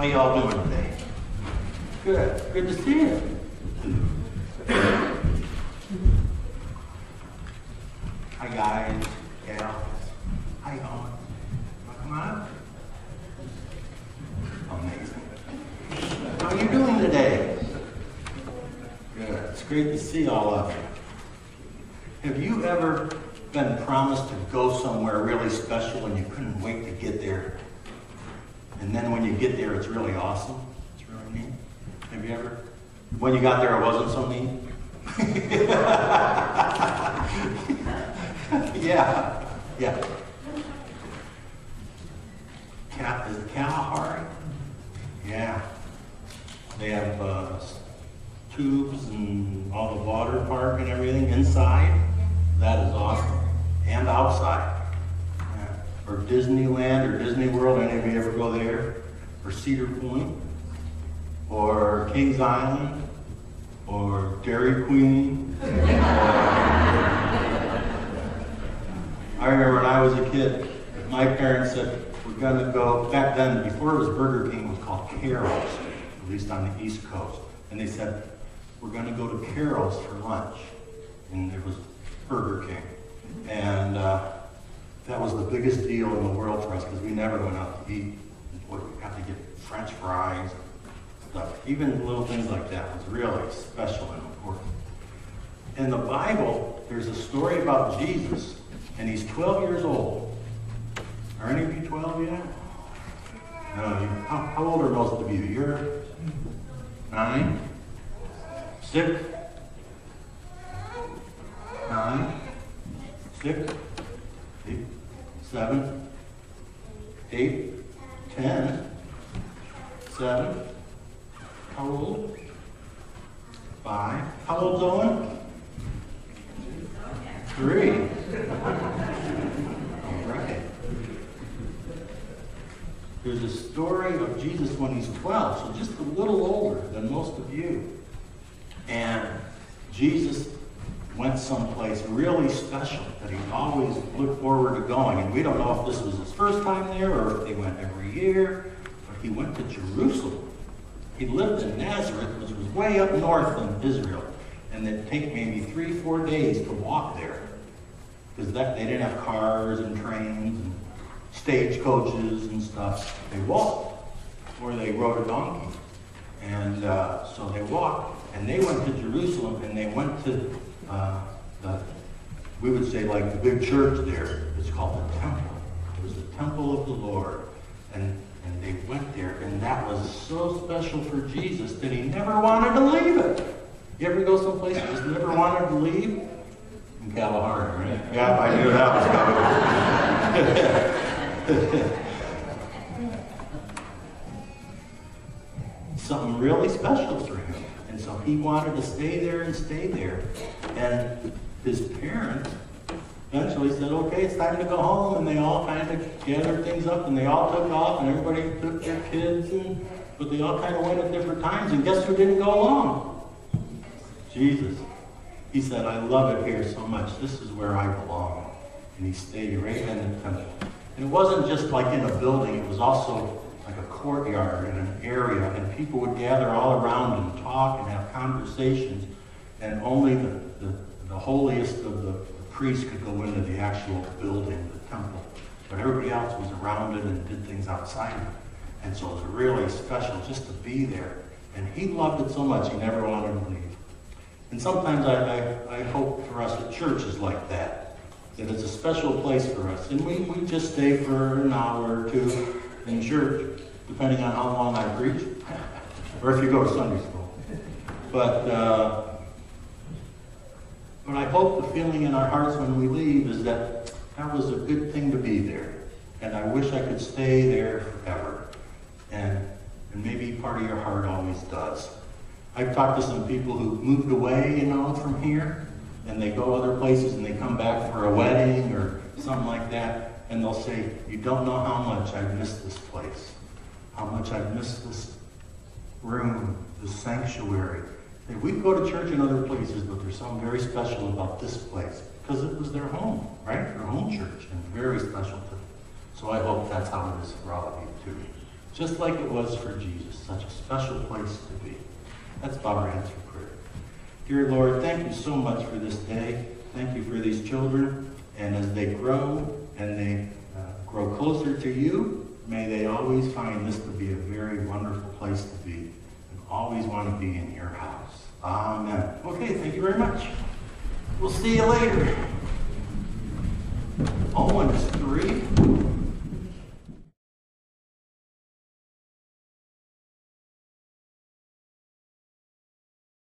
How y'all doing today? Good. Good to see you. Hi guys, gals. How you going? Come on. Amazing. How are you doing today? Good. It's great to see all of you. Have you ever been promised to go somewhere really special and you couldn't wait to get there? And then when you get there, it's really awesome. It's really neat. Have you ever? When you got there, it wasn't so neat? Yeah. Is it Kalahari? Yeah. They have tubes and all the water park and everything inside. That is awesome. And outside. Yeah. Or Disneyland or Disney World. Any of you ever go there? Or Cedar Point? Or Kings Island? Or Dairy Queen? I remember when I was a kid, my parents said, we're going to go, back then, before it was Burger King, it was called Carol's, at least on the East Coast. And they said, we're going to go to Carol's for lunch. And it was Burger King. And that was the biggest deal in the world for us because we never went out to eat. We got to get French fries, stuff. Even little things like that was really special and important. In the Bible, there's a story about Jesus, and he's 12 years old. Are any of you 12 yet? No. How old are most of you? You're 9? 6? 9? 6? 8? 7? 8? 10? 7? How old? 5? How old's Owen? 3. All right. There's a story of Jesus when he's 12, so just a little older than most of you. And Jesus went someplace really special that he always looked forward to going. And we don't know if this was his first time there or if they went every year, but he went to Jerusalem. He lived in Nazareth, which was way up north in Israel. And it'd take maybe 3-4 days to walk there. Because they didn't have cars and trains and stagecoaches and stuff. They walked, or they rode a donkey. And so they walked, and they went to Jerusalem, and they went to, we would say like the big church there. It's called the temple. It was the temple of the Lord. And they went there, and that was so special for Jesus that he never wanted to leave it. You ever go someplace and just never wanted to leave? In Kalahari, right? Yeah, I knew that was coming. Something really special for him. And so he wanted to stay there and stay there. And his parents eventually said, okay, it's time to go home. And they all kind of gathered things up, and they all took off, and everybody took their kids, but they all kind of went at different times. And guess who didn't go along? Jesus. He said, I love it here so much. This is where I belong. And he stayed right in the temple. And it wasn't just like in a building. It was also like a courtyard and an area. And people would gather all around and talk and have conversations. And only the holiest of the priests could go into the actual building, the temple. But everybody else was around it and did things outside of it. And so it was really special just to be there. And he loved it so much, he never wanted to leave. And sometimes I hope for us at church is like that it's a special place for us. And we just stay for an hour or two in church, depending on how long I preach, or if you go to Sunday school. But I hope the feeling in our hearts when we leave is that was a good thing to be there. And I wish I could stay there forever. And maybe part of your heart always does. I've talked to some people who moved away, from here, and they go other places and they come back for a wedding or something like that, and they'll say, you don't know how much I've missed this place, how much I've missed this room, this sanctuary. And we go to church in other places, but there's something very special about this place, because it was their home, right? Their home church, and very special to them. So I hope that's how it is for all of you, too. just like it was for Jesus, such a special place to be. Let's bow our heads for prayer. Dear Lord, thank you so much for this day. Thank you for these children, and as they grow and they grow closer to you, may they always find this to be a very wonderful place to be, and always want to be in your house. Amen. Okay, thank you very much. We'll see you later. Oh, and it's 3.